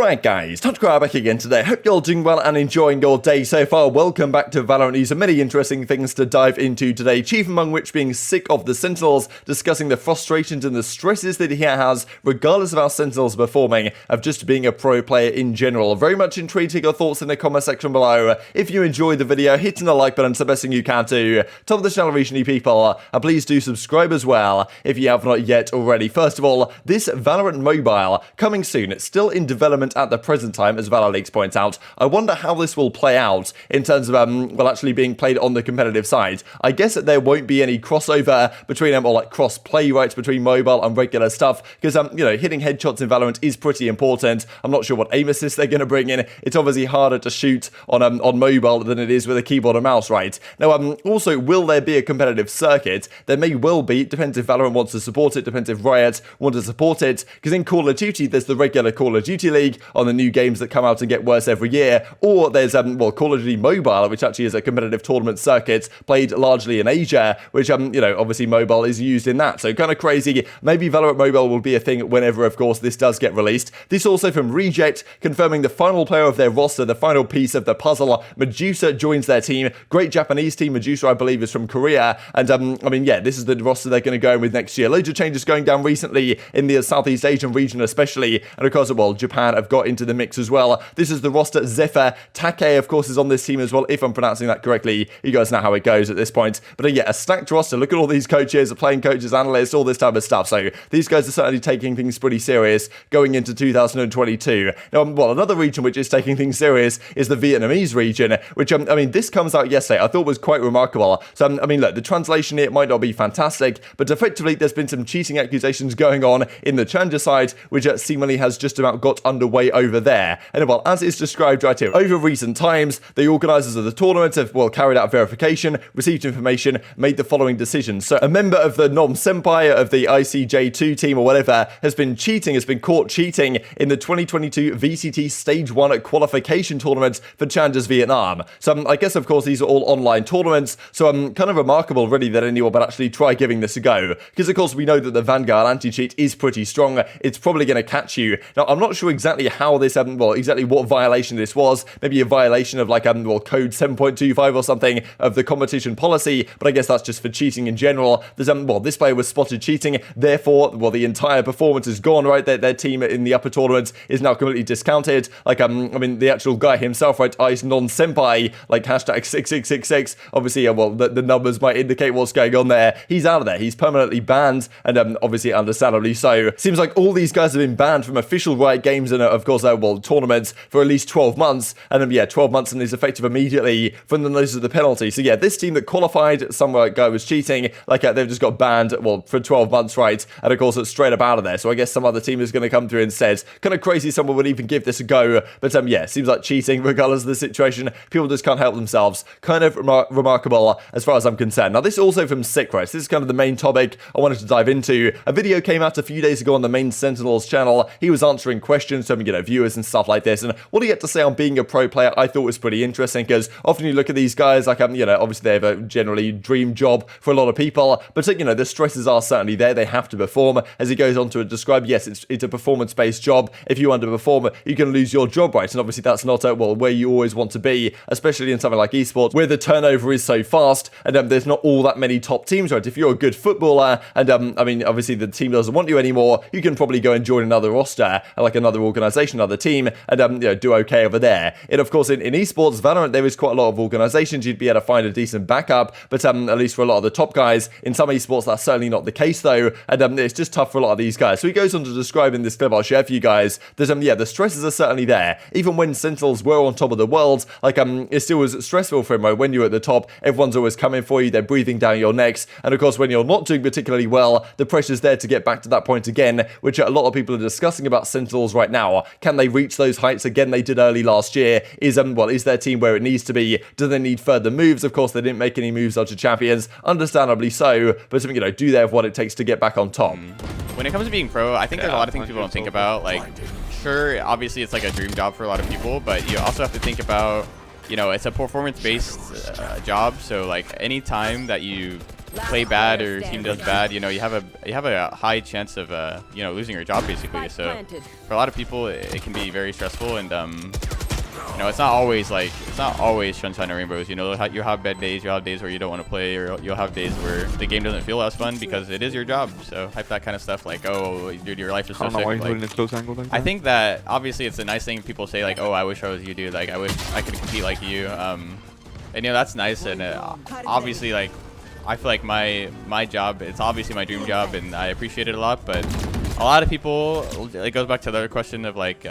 Alright guys, TacticalRab back again today. Hope you're all doing well and enjoying your day so far. Welcome back to VALORANT News and many interesting things to dive into today. Chief among which being SicK of the Sentinels, discussing the frustrations and the stresses that he has, regardless of how Sentinels are performing, of just being a pro player in general. Very much intrigued to hear your thoughts in the comment section below. If you enjoyed the video, hitting the like button is the best thing you can do. Top of the channel recently people, please do subscribe as well if you have not yet already. First of all, this VALORANT mobile coming soon. It's still in development at the present time, as ValoLeaks points out. I wonder how this will play out in terms of, well, actually being played on the competitive side. I guess that there won't be any crossover between, or like cross-play rights between mobile and regular stuff, because, you know, hitting headshots in VALORANT is pretty important. I'm not sure what aim assist they're going to bring in. It's obviously harder to shoot on mobile than it is with a keyboard and mouse, right? Now, also, will there be a competitive circuit? There may well be. It depends if VALORANT wants to support it, depends if Riot want to support it, because in Call of Duty, there's the regular Call of Duty League on the new games that come out and get worse every year, or there's well, Call of Duty Mobile, which actually is a competitive tournament circuit played largely in Asia, which you know, obviously mobile is used in that, so kind of crazy. Maybe VALORANT Mobile will be a thing whenever, of course, this does get released. This also from Reject, confirming the final player of their roster, the final piece of the puzzle. Medusa joins their team. Great Japanese team. Medusa, I believe, is from Korea, and I mean, yeah, this is the roster they're going to go in with next year. Loads of changes going down recently in the Southeast Asian region especially, and of course, well, Japan have got into the mix as well. This is the roster. Dephh, Take, of course, is on this team as well, if I'm pronouncing that correctly. You guys know how it goes at this point. But yeah, a stacked roster. Look at all these coaches, playing coaches, analysts, all this type of stuff. So these guys are certainly taking things pretty serious going into 2022. Now, well, another region which is taking things serious is the Vietnamese region, which, I mean, this comes out yesterday. I thought was quite remarkable. So, I mean, look, the translation here might not be fantastic, but effectively there's been some cheating accusations going on in the challenger side, which seemingly has just about got underway over there. And well, as is described right here, over recent times, the organisers of the tournament have, well, carried out verification, received information, made the following decisions. So a member of the Nom Senpai of the ICJ2 team or whatever has been caught cheating in the 2022 VCT Stage 1 qualification tournament for Challengers Vietnam. So I guess, of course, these are all online tournaments, so kind of remarkable, really, that anyone would actually try giving this a go. Because, of course, we know that the Vanguard anti-cheat is pretty strong. It's probably going to catch you. Now, I'm not sure exactly how this, well, exactly what violation this was. Maybe a violation of, like, well, code 7.25 or something of the competition policy, but I guess that's just for cheating in general. There's, well, this player was spotted cheating, therefore, well, the entire performance is gone, right? Their team in the upper tournament is now completely discounted. Like, I mean, the actual guy himself, right, Ice Non-Senpai, like, hashtag 6666, obviously, well, the numbers might indicate what's going on there. He's out of there. He's permanently banned, and obviously, understandably so. Seems like all these guys have been banned from official Riot games and, of course, well, tournaments for at least 12 months, and then, yeah, 12 months and is effective immediately from the notice of the penalty. So, yeah, this team that qualified, some guy was cheating, like, they've just got banned, well, for 12 months, right, and, of course, it's straight up out of there. So, I guess some other team is going to come through and says, kind of crazy someone would even give this a go, but, yeah, seems like cheating, regardless of the situation. People just can't help themselves. Kind of remarkable, as far as I'm concerned. Now, this is also from SicK, right? This is kind of the main topic I wanted to dive into. A video came out a few days ago on the main Sentinels channel. He was answering questions from, you know, viewers and stuff like this, and what he had to say on being a pro player I thought was pretty interesting, because often you look at these guys, like, you know, obviously they have a generally dream job for a lot of people, but, you know, the stresses are certainly there. They have to perform. As he goes on to describe, yes, it's a performance-based job. If you underperform, you can lose your job, right? And obviously that's not, well, where you always want to be, especially in something like esports, where the turnover is so fast, and there's not all that many top teams, right? If you're a good footballer, and, I mean, obviously the team doesn't want you anymore, you can probably go and join another roster, like another organization, another team, and, you know, do okay over there. And, of course, in esports, VALORANT, there is quite a lot of organizations you'd be able to find a decent backup, but, at least for a lot of the top guys, in some esports, that's certainly not the case, though, and, it's just tough for a lot of these guys. So he goes on to describe in this clip I'll share for you guys that, yeah, the stresses are certainly there. Even when Sentinels were on top of the world, like, it still was stressful for him, right? When you're at the top, everyone's always coming for you, they're breathing down your necks, and, of course, when you're not doing particularly well, the pressure's there to get back to that point again, which a lot of people are discussing about Sentinels right now. Can they reach those heights again they did early last year? Well, is their team where it needs to be? Do they need further moves? Of course, they didn't make any moves after Champions, understandably so, but, you know, do they have what it takes to get back on top? When it comes to being pro, I think there's a lot of things people don't think about. Like, sure, obviously it's like a dream job for a lot of people, but you also have to think about, you know, it's a performance-based job, so, like, any time that you play bad or your team does bad, you know, you have a high chance of you know, losing your job basically. So for a lot of people, it can be very stressful, and you know, it's not always sunshine and rainbows. You know, you'll have bad days, you'll have days where you don't want to play, or you'll have days where the game doesn't feel as fun because it is your job. So hype that kind of stuff, like, oh, dude, your life is so sick. Like, I think that obviously it's a nice thing people say, like, oh, I wish I was you, dude. Like, I wish I could compete like you. And you know, that's nice. And obviously, like, I feel like my job, it's obviously my dream job, and I appreciate it a lot. But a lot of people, it goes back to the other question of like,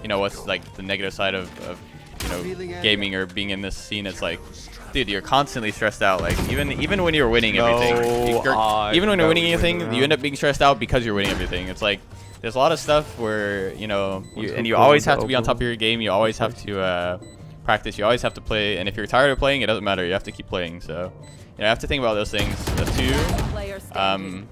you know, what's like the negative side of you know, gaming or being in this scene. It's like, dude, you're constantly stressed out. Like even when you're winning everything, even when you're winning anything, you end up being stressed out because you're winning everything. It's like there's a lot of stuff where, you know, you always have to be on top of your game. You always have to practice. You always have to play. And if you're tired of playing, it doesn't matter. You have to keep playing. So, you know, I have to think about those things too.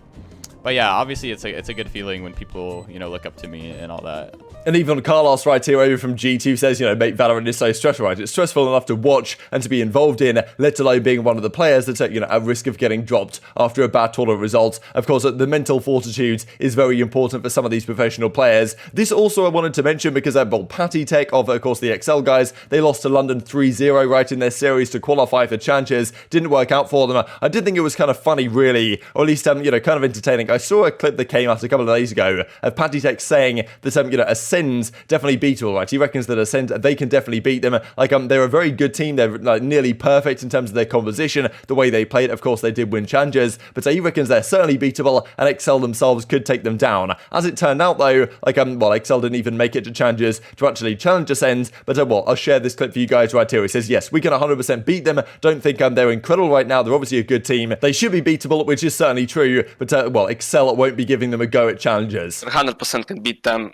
But yeah, obviously it's a good feeling when people, you know, look up to me and all that. And even Carlos right here over from G2 says, you know, mate, Valorant is so stressful, right? It's stressful enough to watch and to be involved in, let alone being one of the players that's, you know, at risk of getting dropped after a bad tournament result. Of course, the mental fortitude is very important for some of these professional players. This also I wanted to mention because, well, Patitek of course, the XL guys, they lost to London 3-0 right in their series to qualify for challenges. Didn't work out for them. I did think it was kind of funny, really, or at least, you know, kind of entertaining. I saw a clip that came out a couple of days ago of Patitek saying that, you know, Ascend's definitely beatable, right? He reckons that Acend, they can definitely beat them. Like, they're a very good team. They're like nearly perfect in terms of their composition, the way they played. Of course, they did win challenges, but he reckons they're certainly beatable, and XL themselves could take them down. As it turned out, though, like, well, XL didn't even make it to challenges to actually challenge Ascend, but well, I'll share this clip for you guys right here. He says, yes, we can 100% beat them. Don't think they're incredible right now. They're obviously a good team. They should be beatable, which is certainly true, but well, XL won't be giving them a go at challenges. 100% can beat them.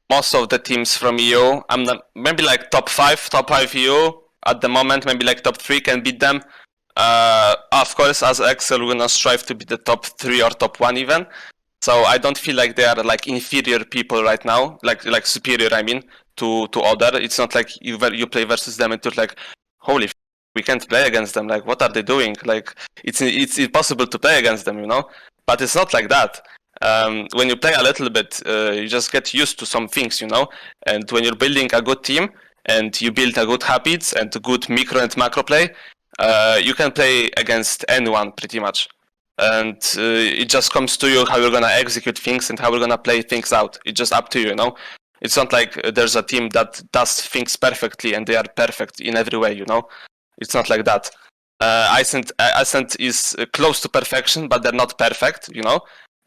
Most of the teams from EU, I'm not, maybe like top 5 EU at the moment, maybe like top 3 can beat them. Of course, as XL, we're gonna strive to be the top 3 or top 1 even. So I don't feel like they are like inferior people right now, like superior, I mean, to other. It's not like you play versus them and you're like, holy, we can't play against them. Like, what are they doing? Like, it's impossible to play against them, you know. But it's not like that. When you play a little bit, you just get used to some things, you know. And when you're building a good team and you build a good habits and a good micro and macro play, you can play against anyone pretty much. And it just comes to you how you're gonna execute things and how you're gonna play things out. It's just up to you, you know. It's not like there's a team that does things perfectly and they are perfect in every way, you know. It's not like that. Acend is close to perfection, but they're not perfect, you know.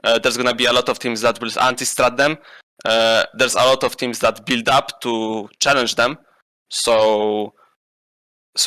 There's going to be a lot of teams that will anti-strat them. There's a lot of teams that build up to challenge them. So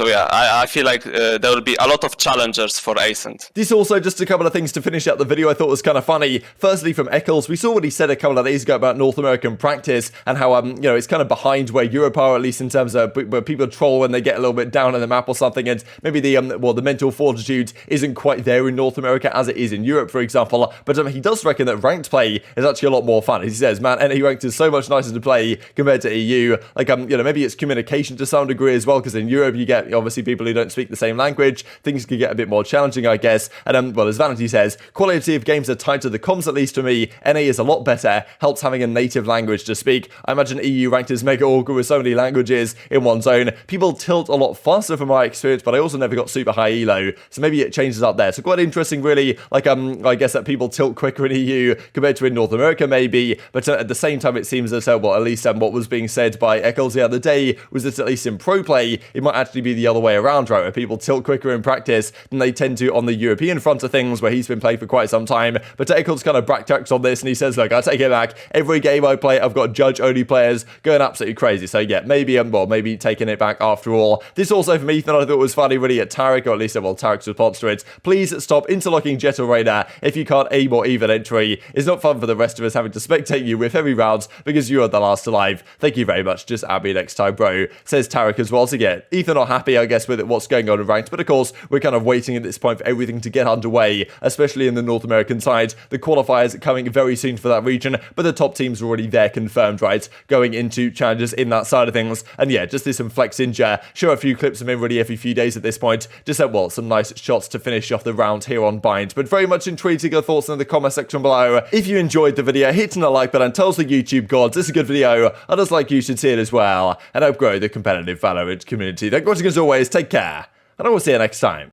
yeah, I feel like there will be a lot of challengers for Acend. This also, just a couple of things to finish out the video I thought was kind of funny. Firstly, from Eccles, we saw what he said a couple of days ago about North American practice and how, you know, it's kind of behind where Europe are, at least in terms of where people troll when they get a little bit down on the map or something, and maybe the, well, the mental fortitude isn't quite there in North America as it is in Europe, for example. But he does reckon that ranked play is actually a lot more fun. He says, man, NA ranked is so much nicer to play compared to EU. Like, you know, maybe it's communication to some degree as well, because in Europe you get, obviously, people who don't speak the same language. Things could get a bit more challenging, I guess. And well, as Vanity says, quality of games are tied to the comms, at least for me. NA is a lot better, helps having a native language to speak. I imagine EU ranked is mega awkward with so many languages in one zone. People tilt a lot faster from my experience, but I also never got super high elo, so maybe it changes up there. So quite interesting, really. Like, I guess that people tilt quicker in EU compared to in North America, maybe. But at the same time, it seems that, well, at least what was being said by Eccles the other day was that at least in pro play, it might actually be the other way around, right, where people tilt quicker in practice than they tend to on the European front of things, where he's been playing for quite some time. But Eccles kind of backtracks on this, and he says, look, I take it back. Every game I play, I've got judge-only players going absolutely crazy. So yeah, maybe, well, maybe taking it back after all. This also from Ethan, I thought was funny, really, at Tarek, or at least, well, Tarek's response to it. Please stop interlocking Jet or Radar if you can't aim or even entry. It's not fun for the rest of us having to spectate you with every round because you are the last alive. Thank you very much. Just add me next time, bro. Says Tarek as well. So yeah, Ethan not happy, I guess, with what's going on in ranked. But of course, we're kind of waiting at this point for everything to get underway, especially in the North American side. The qualifiers are coming very soon for that region, but the top teams are already there confirmed, right? Going into challenges in that side of things. And yeah, just do some flex inja, show a few clips of him really every few days at this point. Just have, well, some nice shots to finish off the round here on Bind. But very much intrigued to your thoughts in the comment section below. If you enjoyed the video, hitting the like button tells the YouTube gods it's a good video. Others like you should see it as well, and help grow the competitive Valorant community. Thank you for watching as always, take care, and I will see you next time.